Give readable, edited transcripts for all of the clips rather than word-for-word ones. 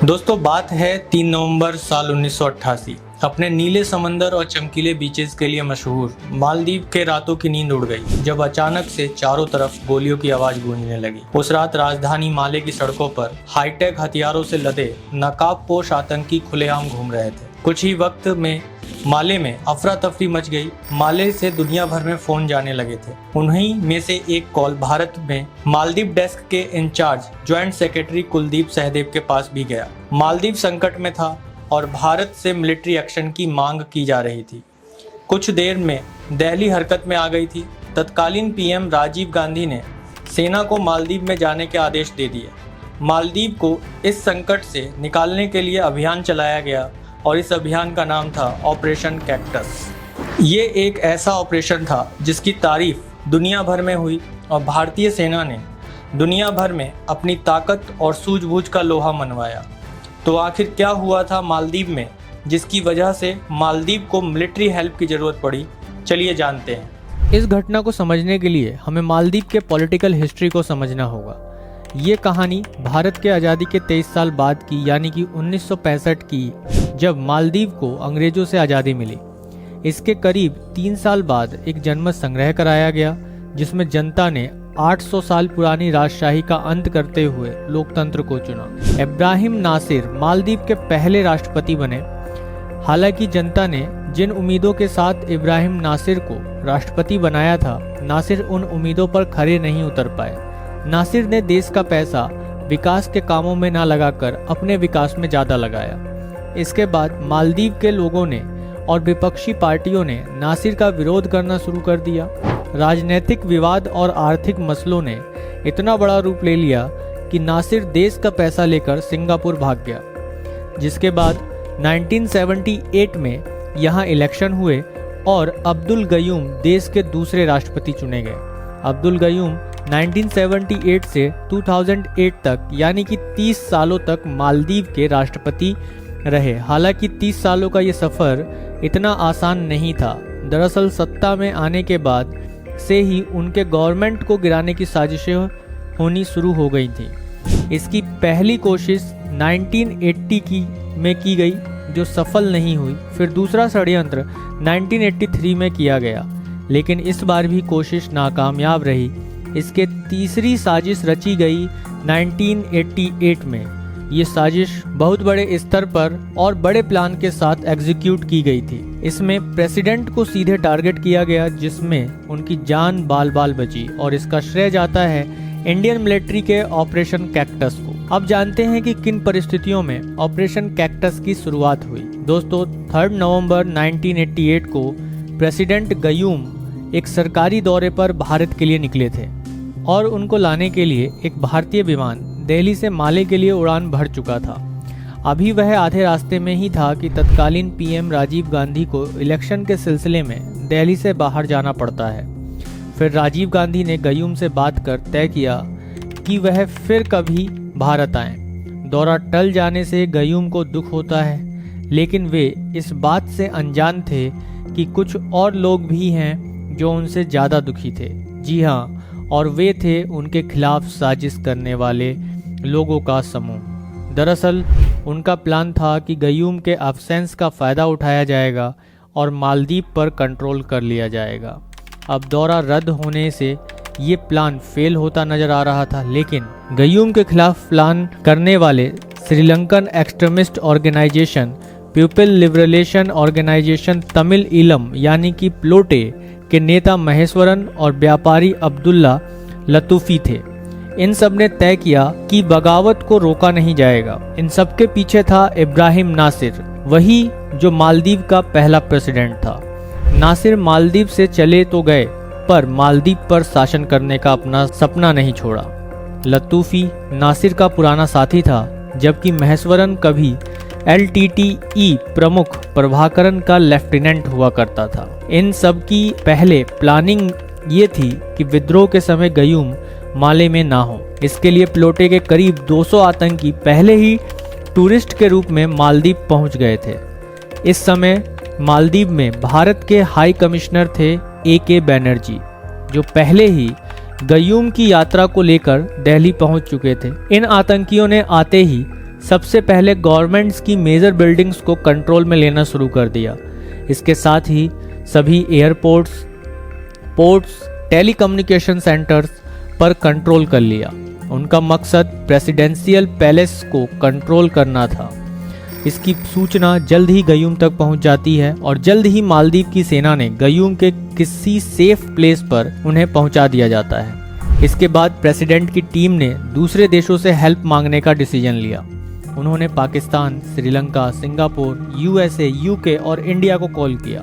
दोस्तों बात है 3 नवंबर साल 1988। अपने नीले समंदर और चमकीले बीचेस के लिए मशहूर मालदीव के रातों की नींद उड़ गई जब अचानक से चारों तरफ गोलियों की आवाज गूंजने लगी। उस रात राजधानी माले की सड़कों पर हाईटेक हथियारों से लदे नकाबपोश आतंकी खुलेआम घूम रहे थे। कुछ ही वक्त में माले में अफरा तफरी मच गई। माले से दुनिया भर में फोन जाने लगे थे। उन्हीं में से एक कॉल भारत में मालदीव डेस्क के incharge joint secretary Kuldeep Sahdev के पास भी गया। मालदीव संकट में था और भारत से मिलिट्री एक्शन की मांग की जा रही थी। कुछ देर में दिल्ली हरकत में आ गई थी। तत्कालीन पीएम राजीव गांधी ने सेना को मालदीव में जाने के आदेश दे दिए। मालदीव को इस संकट से निकालने के लिए अभियान चलाया गया और इस अभियान का नाम था ऑपरेशन कैक्टस। ये एक ऐसा ऑपरेशन था जिसकी तारीफ दुनिया भर में हुई और भारतीय सेना ने दुनिया भर में अपनी ताकत और सूझबूझ का लोहा मनवाया। तो आखिर क्या हुआ था मालदीव में जिसकी वजह से मालदीव को मिलिट्री हेल्प की ज़रूरत पड़ी? चलिए जानते हैं। इस घटना को समझने के लिए हमें मालदीव के पॉलिटिकल हिस्ट्री को समझना होगा। ये कहानी भारत के आज़ादी के 23 साल बाद की, यानी कि 1965 की, जब मालदीव को अंग्रेजों से आज़ादी मिली। इसके करीब 3 साल बाद एक जनमत संग्रह कराया गया जिसमें जनता ने 800 साल पुरानी राजशाही का अंत करते हुए लोकतंत्र को चुना। इब्राहिम नासिर मालदीव के पहले राष्ट्रपति बने। हालांकि जनता ने जिन उम्मीदों के साथ इब्राहिम नासिर को राष्ट्रपति बनाया था, नासिर उन उम्मीदों पर खरे नहीं उतर पाए। नासिर ने देश का पैसा विकास के कामों में ना लगाकर अपने विकास में ज़्यादा लगाया। इसके बाद मालदीव के लोगों ने और विपक्षी पार्टियों ने नासिर का विरोध करना शुरू कर दिया। राजनीतिक विवाद और आर्थिक मसलों ने इतना बड़ा रूप ले लिया कि नासिर देश का पैसा लेकर सिंगापुर भाग गया। जिसके बाद 1978 में यहाँ इलेक्शन हुए और अब्दुल गयूम देश के दूसरे राष्ट्रपति चुने गए। अब्दुल गयूम 1978 से 2008 तक, यानी कि 30 सालों तक मालदीव के राष्ट्रपति रहे। हालांकि 30 सालों का ये सफ़र इतना आसान नहीं था। दरअसल सत्ता में आने के बाद से ही उनके गवर्नमेंट को गिराने की साजिशें होनी शुरू हो गई थी। इसकी पहली कोशिश 1980 में की गई जो सफल नहीं हुई। फिर दूसरा षड्यंत्र 1983 में किया गया, लेकिन इस बार भी कोशिश नाकामयाब रही। इसके तीसरी साजिश रची गई 1988 में। ये साजिश बहुत बड़े स्तर पर और बड़े प्लान के साथ एग्जीक्यूट की गई थी। इसमें प्रेसिडेंट को सीधे टारगेट किया गया जिसमें उनकी जान बाल बाल बची और इसका श्रेय जाता है इंडियन मिलिट्री के ऑपरेशन कैक्टस को। अब जानते हैं कि किन परिस्थितियों में ऑपरेशन कैक्टस की शुरुआत हुई। दोस्तों 3 नवंबर 1988 को प्रेसिडेंट गयूम एक सरकारी दौरे पर भारत के लिए निकले थे और उनको लाने के लिए एक भारतीय विमान दिल्ली से माले के लिए उड़ान भर चुका था। अभी वह आधे रास्ते में ही था कि तत्कालीन पीएम राजीव गांधी को इलेक्शन के सिलसिले में दिल्ली से बाहर जाना पड़ता है। फिर राजीव गांधी ने गयूम से बात कर तय किया कि वह फिर कभी भारत आएं। दौरा टल जाने से गयूम को दुख होता है, लेकिन वे इस बात से अनजान थे कि कुछ और लोग भी हैं जो उनसे ज़्यादा दुखी थे। जी हाँ, और वे थे उनके खिलाफ साजिश करने वाले लोगों का समूह। दरअसल उनका प्लान था कि गयूम के एब्सेंस का फ़ायदा उठाया जाएगा और मालदीव पर कंट्रोल कर लिया जाएगा। अब दौरा रद्द होने से ये प्लान फेल होता नज़र आ रहा था, लेकिन गयूम के खिलाफ प्लान करने वाले Sri Lankan extremist organisation people liberation organisation Tamil Eelam यानी कि प्लोटे के नेता महेश्वरन और व्यापारी अब्दुल्ला लतूफ़ी थे। इन सब ने तय किया कि बगावत को रोका नहीं जाएगा। इन सब के पीछे था इब्राहिम नासिर, वही जो मालदीव का पहला प्रेसिडेंट था। नासिर मालदीव से चले तो गए पर मालदीव पर शासन करने का अपना सपना नहीं छोड़ा। लतूफ़ी नासिर का पुराना साथी था, जबकि महेश्वरन कभी LTTE प्रमुख प्रभाकरन का लेफ्टिनेंट हुआ करता था। इन सब की पहले प्लानिंग ये थी कि विद्रोह के समय गयूम माले में ना हो। इसके लिए प्लोटे के करीब 200 आतंकी पहले ही टूरिस्ट के रूप में मालदीव पहुंच गए थे। इस समय मालदीव में भारत के हाई कमिश्नर थे AK बैनर्जी, जो पहले ही गयूम की यात्रा को लेकर दिल्ली पहुंच चुके थे। इन आतंकियों ने आते ही सबसे पहले गवर्नमेंट्स की मेजर बिल्डिंग्स को कंट्रोल में लेना शुरू कर दिया। इसके साथ ही सभी एयरपोर्ट्स, पोर्ट्स, टेलीकम्युनिकेशन सेंटर्स पर कंट्रोल कर लिया। उनका मकसद प्रेसिडेंशियल पैलेस को कंट्रोल करना था। इसकी सूचना जल्द ही गयूम तक पहुंच जाती है और जल्द ही मालदीव की सेना ने गयूम के किसी सेफ प्लेस पर उन्हें पहुंचा दिया जाता है। इसके बाद प्रेसिडेंट की टीम ने दूसरे देशों से हेल्प मांगने का डिसीजन लिया। उन्होंने Pakistan, Sri Lanka, Singapore, USA, UK और इंडिया को कॉल किया।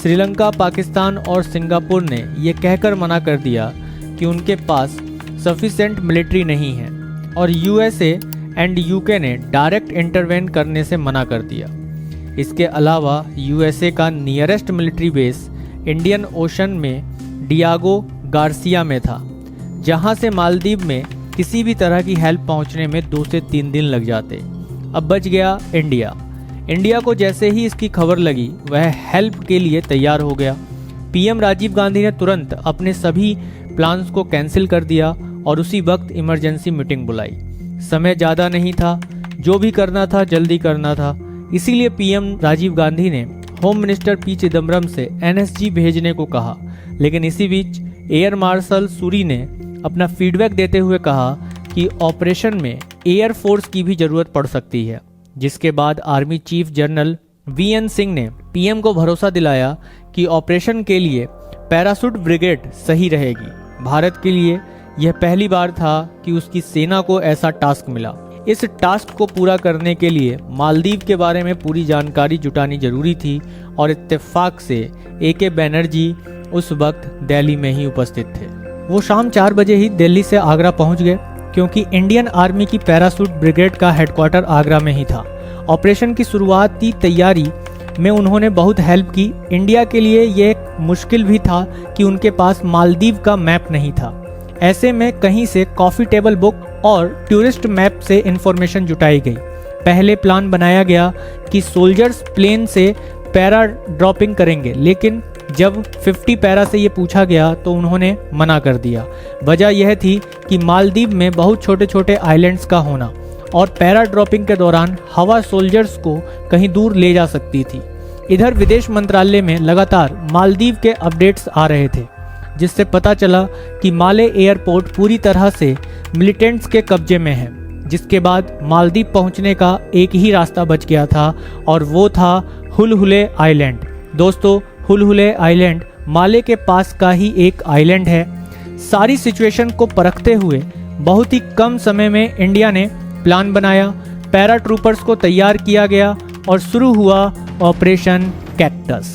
श्रीलंका, पाकिस्तान और सिंगापुर ने यह कहकर मना कर दिया कि उनके पास सफिशिएंट मिलिट्री नहीं है और यूएसए एंड यूके ने डायरेक्ट इंटरवेन करने से मना कर दिया। इसके अलावा यूएसए का nearest military base Indian ocean में डियागो गार्सिया में था, जहां से मालदीव में किसी भी तरह की हेल्प पहुंचने में 2 से 3 दिन लग जाते। अब बच गया इंडिया। इंडिया को जैसे ही इसकी खबर लगी वह हेल्प के लिए तैयार हो गया। पीएम राजीव गांधी ने तुरंत अपने सभी प्लान्स को कैंसिल कर दिया और उसी वक्त इमरजेंसी मीटिंग बुलाई। समय ज़्यादा नहीं था, जो भी करना था जल्दी करना था। इसीलिए पीएम राजीव गांधी ने होम मिनिस्टर पी चिदम्बरम से एनएसजी भेजने को कहा। लेकिन इसी बीच एयर मार्शल सूरी ने अपना फीडबैक देते हुए कहा कि ऑपरेशन में एयर फोर्स की भी ज़रूरत पड़ सकती है। जिसके बाद army chief general VN Singh ने पीएम को भरोसा दिलाया कि ऑपरेशन के लिए पैराशूट ब्रिगेड सही रहेगी। भारत के लिए यह पहली बार था कि उसकी सेना को ऐसा टास्क मिला। इस टास्क को पूरा करने के लिए मालदीव के बारे में पूरी जानकारी जुटानी जरूरी थी और इत्तेफाक से AK बनर्जी उस वक्त दिल्ली में ही उपस्थित थे। वो शाम 4 बजे ही दिल्ली से आगरा पहुंच गए, क्योंकि इंडियन आर्मी की पैराशूट ब्रिगेड का हेडक्वार्टर आगरा में ही था। ऑपरेशन की शुरुआती तैयारी में उन्होंने बहुत हेल्प की। इंडिया के लिए यह मुश्किल भी था कि उनके पास मालदीव का मैप नहीं था। ऐसे में कहीं से कॉफी टेबल बुक और टूरिस्ट मैप से इंफॉर्मेशन जुटाई गई। पहले प्लान बनाया गया कि सोल्जर्स प्लेन से पैरा ड्रॉपिंग करेंगे, लेकिन जब 50 पैरा से ये पूछा गया तो उन्होंने मना कर दिया। वजह यह थी कि मालदीव में बहुत छोटे छोटे आइलैंड्स का होना और पैरा ड्रॉपिंग के दौरान हवा सोल्जर्स को कहीं दूर ले जा सकती थी। इधर विदेश मंत्रालय में लगातार मालदीव के अपडेट्स आ रहे थे, जिससे पता चला कि माले एयरपोर्ट पूरी तरह से मिलिटेंट्स के कब्जे में है। जिसके बाद मालदीव पहुंचने का एक ही रास्ता बच गया था और वो था हुलहुले आइलैंड। दोस्तों, हुलहुले आइलैंड माले के पास का ही एक आइलैंड है। सारी सिचुएशन को परखते हुए बहुत ही कम समय में इंडिया ने प्लान बनाया, पैरा ट्रूपर्स को तैयार किया गया और शुरू हुआ ऑपरेशन कैक्टस।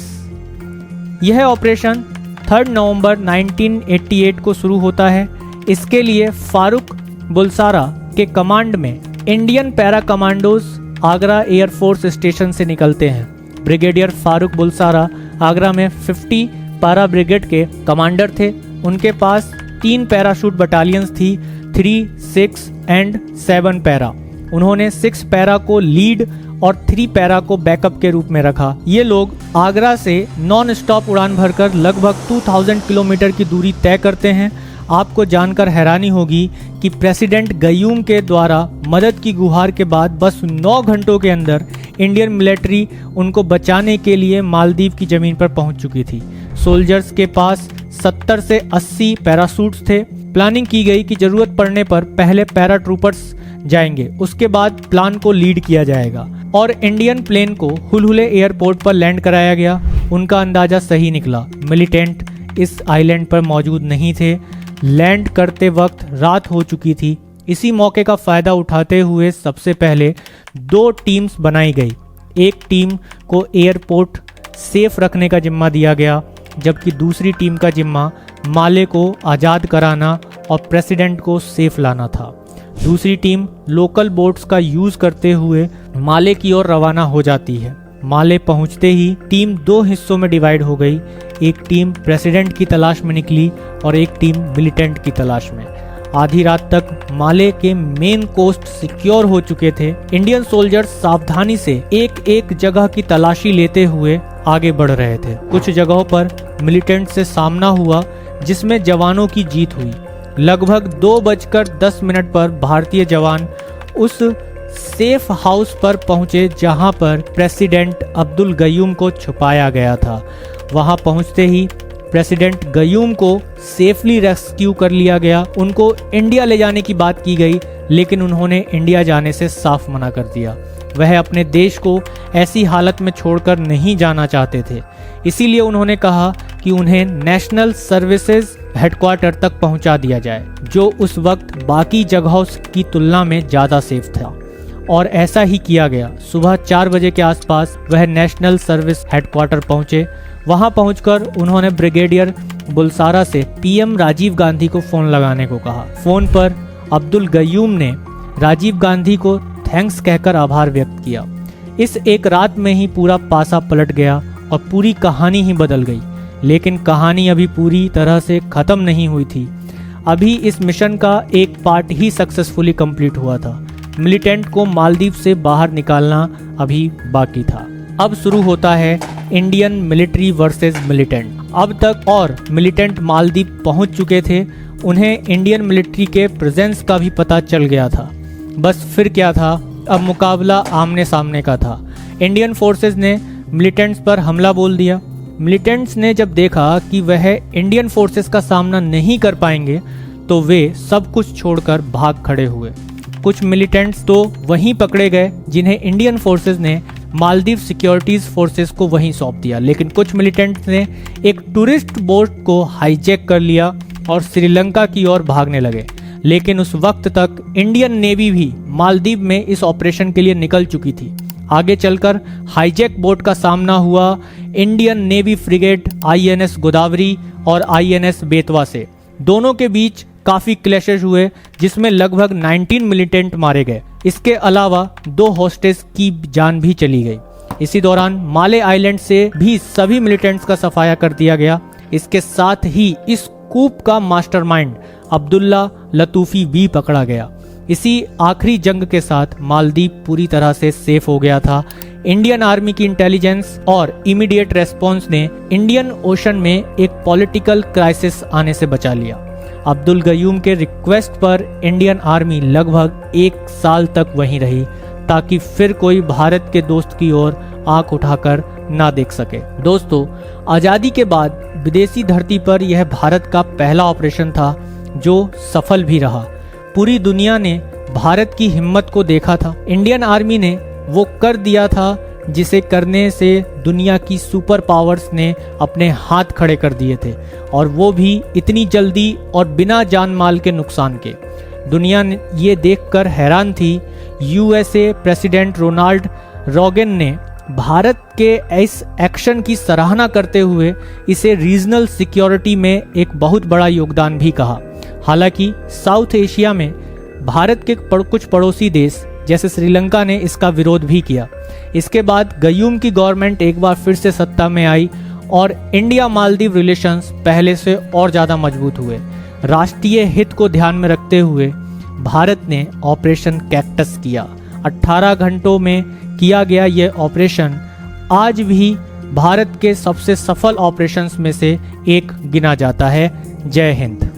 यह ऑपरेशन 3 नवंबर 1988 को शुरू होता है। इसके लिए फारूक बुलसारा के कमांड में Indian para commandos Agra air force station से निकलते हैं। ब्रिगेडियर फारूक बुलसारा आगरा में 50 पैरा ब्रिगेड के कमांडर थे। उनके पास 3 पैराशूट बटालियंस थी, 3, 6 एंड 7 पैरा। उन्होंने 6 पैरा को लीड और 3 पैरा को बैकअप के रूप में रखा। ये लोग आगरा से नॉन स्टॉप उड़ान भरकर लगभग 2000 किलोमीटर की दूरी तय करते हैं। आपको जानकर हैरानी होगी कि प्रेसिडेंट गयूम के द्वारा मदद की गुहार के बाद बस 9 घंटों के अंदर इंडियन मिलिट्री उनको बचाने के लिए मालदीव की ज़मीन पर पहुंच चुकी थी। सोल्जर्स के पास 70 से 80 पैराशूट्स थे। प्लानिंग की गई कि ज़रूरत पड़ने पर पहले पैरा ट्रूपर्स जाएंगे, उसके बाद प्लान को लीड किया जाएगा और इंडियन प्लेन को हुलहुले एयरपोर्ट पर लैंड कराया गया। उनका अंदाज़ा सही निकला, मिलिटेंट इस आइलैंड पर मौजूद नहीं थे। लैंड करते वक्त रात हो चुकी थी। इसी मौके का फ़ायदा उठाते हुए सबसे पहले 2 टीम्स बनाई गई। एक टीम को एयरपोर्ट सेफ रखने का जिम्मा दिया गया, जबकि दूसरी टीम का जिम्मा माले को आज़ाद कराना और प्रेसिडेंट को सेफ लाना था। दूसरी टीम लोकल बोट्स का यूज़ करते हुए माले की ओर रवाना हो जाती है। माले पहुंचते ही टीम 2 हिस्सों में डिवाइड हो गई। एक टीम प्रेसिडेंट की तलाश में निकली और एक टीम मिलिटेंट की तलाश में। आधी रात तक माले के मेन कोस्ट सिक्योर हो चुके थे। इंडियन सोल्जर्स सावधानी से एक एक जगह की तलाशी लेते हुए आगे बढ़ रहे थे। कुछ जगहों पर मिलिटेंट से सामना हुआ, जिसमें जवानों की जीत हुई। लगभग 2:10 पर भारतीय जवान उस सेफ हाउस पर पहुंचे जहां पर प्रेसिडेंट अब्दुल गयूम को छुपाया गया था। वहां पहुंचते ही प्रेसिडेंट गयूम को सेफली रेस्क्यू कर लिया गया। उनको इंडिया ले जाने की बात की गई, लेकिन उन्होंने इंडिया जाने से साफ मना कर दिया। वह अपने देश को ऐसी हालत में छोड़कर नहीं जाना चाहते थे, इसीलिए उन्होंने कहा कि उन्हें नेशनल सर्विसेज हेडक्वार्टर तक पहुंचा दिया जाए, जो उस वक्त बाकी जगहों की तुलना में ज़्यादा सेफ था। और ऐसा ही किया गया। सुबह 4 बजे के आसपास वह नेशनल सर्विस हेडक्वार्टर पहुंचे। वहां पहुंचकर उन्होंने ब्रिगेडियर बुलसारा से पीएम राजीव गांधी को फ़ोन लगाने को कहा। फ़ोन पर अब्दुल गयूम ने राजीव गांधी को थैंक्स कहकर आभार व्यक्त किया। इस एक रात में ही पूरा पासा पलट गया और पूरी कहानी ही बदल गई। लेकिन कहानी अभी पूरी तरह से ख़त्म नहीं हुई थी। अभी इस मिशन का एक पार्ट ही सक्सेसफुली कंप्लीट हुआ था। मिलिटेंट को मालदीव से बाहर निकालना अभी बाकी था। अब शुरू होता है इंडियन मिलिट्री वर्सेस मिलिटेंट। अब तक और मिलिटेंट मालदीव पहुंच चुके थे, उन्हें इंडियन मिलिट्री के प्रेजेंस का भी पता चल गया था। बस फिर क्या था, अब मुकाबला आमने सामने का था। इंडियन फोर्सेस ने मिलिटेंट्स पर हमला बोल दिया। मिलिटेंट्स ने जब देखा कि वह इंडियन फोर्सेस का सामना नहीं कर पाएंगे, तो वे सब कुछ छोड़कर भाग खड़े हुए। कुछ मिलिटेंट्स तो वहीं पकड़े गए जिन्हें इंडियन फोर्सेस ने मालदीव सिक्योरिटीज फोर्सेस को वहीं सौंप दिया। लेकिन कुछ मिलिटेंट्स ने एक टूरिस्ट बोट को हाईजैक कर लिया और श्रीलंका की ओर भागने लगे। लेकिन उस वक्त तक इंडियन नेवी भी मालदीव में इस ऑपरेशन के लिए निकल चुकी थी। आगे चलकर हाईजैक बोट का सामना हुआ Indian navy frigate INS Godavari और आईएनएस बेतवा से। दोनों के बीच काफ़ी क्लैशेस हुए, जिसमें लगभग 19 मिलिटेंट मारे गए। इसके अलावा 2 हॉस्टेज की जान भी चली गई। इसी दौरान माले आइलैंड से भी सभी मिलिटेंट्स का सफाया कर दिया गया। इसके साथ ही इस कूप का मास्टरमाइंड अब्दुल्ला लतूफ़ी भी पकड़ा गया। इसी आखिरी जंग के साथ मालदीव पूरी तरह से सेफ हो गया था। इंडियन आर्मी की इंटेलिजेंस और इमीडिएट रेस्पॉन्स ने इंडियन ओशन में एक पॉलिटिकल क्राइसिस आने से बचा लिया। अब्दुल गयूम के रिक्वेस्ट पर इंडियन आर्मी लगभग 1 साल तक वहीं रही, ताकि फिर कोई भारत के दोस्त की ओर आंख उठाकर ना देख सके। दोस्तों, आज़ादी के बाद विदेशी धरती पर यह भारत का पहला ऑपरेशन था जो सफल भी रहा। पूरी दुनिया ने भारत की हिम्मत को देखा था। इंडियन आर्मी ने वो कर दिया था जिसे करने से दुनिया की सुपर पावर्स ने अपने हाथ खड़े कर दिए थे, और वो भी इतनी जल्दी और बिना जान माल के नुकसान के। दुनिया ये देखकर हैरान थी। यूएसए प्रेसिडेंट रोनाल्ड रेगन ने भारत के इस एक्शन की सराहना करते हुए इसे रीजनल सिक्योरिटी में एक बहुत बड़ा योगदान भी कहा। हालांकि साउथ एशिया में भारत के कुछ पड़ोसी देश जैसे श्रीलंका ने इसका विरोध भी किया। इसके बाद गयूम की गवर्नमेंट एक बार फिर से सत्ता में आई और इंडिया मालदीव रिलेशंस पहले से और ज़्यादा मजबूत हुए। राष्ट्रीय हित को ध्यान में रखते हुए भारत ने ऑपरेशन कैक्टस किया। 18 घंटों में किया गया यह ऑपरेशन आज भी भारत के सबसे सफल ऑपरेशंस में से एक गिना जाता है। जय हिंद।